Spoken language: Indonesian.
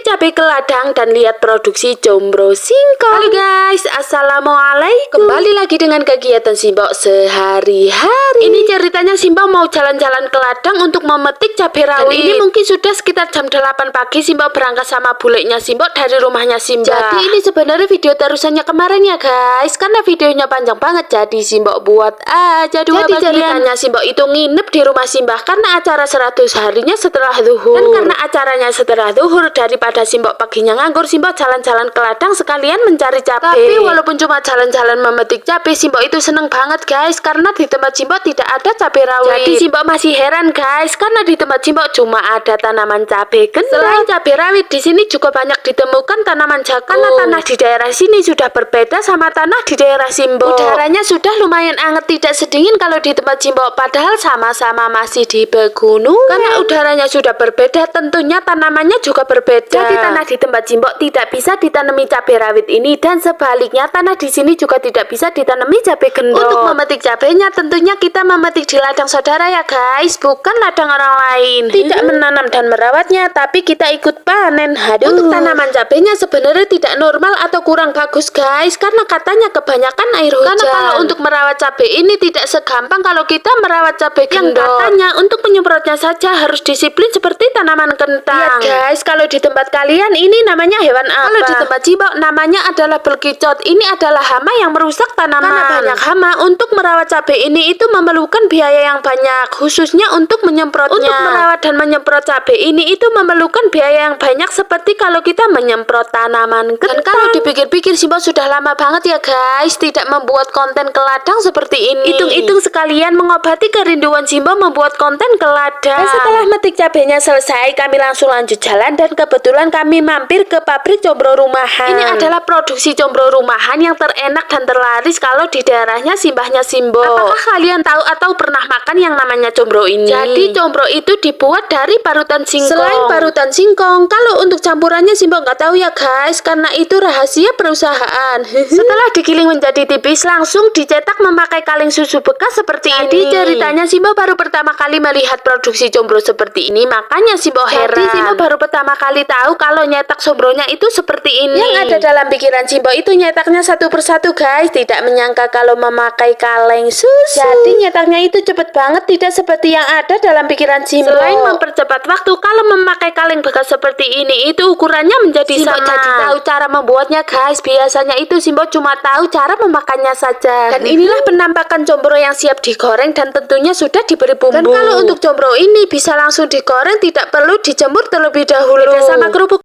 cabai ke ladang dan lihat produksi Combro Singkong. Halo guys, assalamualaikum. Kembali lagi dengan kegiatan Simbok sehari-hari. Ini ceritanya Simbok mau jalan-jalan ke ladang untuk memetik cabai rawit. Dan ini mungkin sudah sekitar jam 8 pagi Simbok berangkat sama bulenya Simbok dari rumahnya Simbok. Jadi ini sebenarnya video terusannya kemarin ya guys, karena videonya panjang banget jadi Simbok buat aja dua bagian. Jadi ceritanya Simbok itu nginep di rumah Simbah karena acara 100 harinya setelah zuhur. Dan karena acaranya setelah zuhur, daripada Simbok paginya nganggur, Simbok jalan-jalan ke ladang sekalian mencari cabai. Tapi walaupun cuma jalan-jalan memetik cabai, Simbok itu seneng banget guys, karena di tempat Simbok tidak ada cabai rawit. Jadi Simbok masih heran guys, karena di tempat Simbok cuma ada tanaman cabai gendong. Selain cabai rawit, di sini juga banyak ditemukan tanaman jagung. Karena tanah di daerah sini sudah berbeda sama tanah di daerah Simbok. Udaranya sudah lumayan anget, tidak sedingin kalau di tempat Simbok, padahal sama-sama masih di pegunungan. Karena udaranya sudah berbeda, tentunya tanamannya juga berbeda. Jadi tanah di tempat Simbok tidak bisa ditanami cabai rawit ini, dan sebaliknya tanah di sini juga tidak bisa ditanami cabai gendong. Untuk memetik cabainya tentunya kita memetik di ladang saudara ya guys, bukan ladang orang lain. Tidak menanam dan merawatnya, tapi kita ikut panen. Untuk tanaman cabainya sebenarnya tidak normal atau kurang bagus guys, karena katanya kebanyakan air hujan. Karena kalau untuk merawat cabai ini tidak segampang kalau kita merawat cabai gendong. Yang katanya untuk penyemprotnya saja harus disiplin seperti tanaman kentang. Lihat guys, kalau di tempat kalian ini namanya hewan apa? Kalau di tempat Simbok namanya adalah belkicot. Ini adalah hama yang merusak tanaman. Karena banyak hama, untuk merawat cabai ini itu memerlukan biaya yang banyak, khususnya untuk menyemprotnya. Untuk merawat dan menyemprot cabai ini itu memerlukan biaya yang banyak, seperti kalau kita menyemprot tanaman kentang. Dan kalau dipikir-pikir Simbok sudah lama banget ya guys tidak membuat konten ke ladang seperti ini. Hitung-hitung sekalian mengobati kerinduan Simbok membuat konten ke ladang. Dan setelah metik cabainya selesai, kami langsung lanjut jalan, dan kebetulan kami mampir ke pabrik Combro rumahan. Ini adalah produksi Combro rumahan yang terenak dan terlaris kalau di daerahnya Simbahnya Simbok. Apakah kalian tahu atau pernah makan yang namanya Combro ini? Jadi Combro itu dibuat dari parutan singkong. Selain parutan singkong, kalau untuk campurannya Simbok nggak tahu ya guys, karena itu rahasia perusahaan. Setelah digiling menjadi tipis, langsung dicetak memakai kaleng susu bekas seperti ini. Jadi ceritanya Simbok baru pertama kali melihat produksi Combro seperti ini, makanya Simbok heran. Jadi Simbok baru pertama kali tahu kalau nyetak Combronya itu seperti ini. Yang ada dalam pikiran Simbok itu nyetaknya satu persatu guys, tidak menyangka kalau memakai kaleng susu. Jadi nyetaknya itu cepet banget, tidak seperti yang ada dalam pikiran Simbok. Selain mempercepat waktu, kalau memakai kaleng bekas seperti ini itu ukurannya menjadi Simbok sama. Jadi tahu cara membuatnya guys. Biasanya itu Simbok cuma tahu cara memakannya saja. Dan inilah penampakan Combro yang siap digoreng dan tentunya sudah diberi bumbu. Dan kalau untuk Combro ini bisa langsung digoreng, tidak perlu dijemur terlebih dahulu. Beda sama kerupuk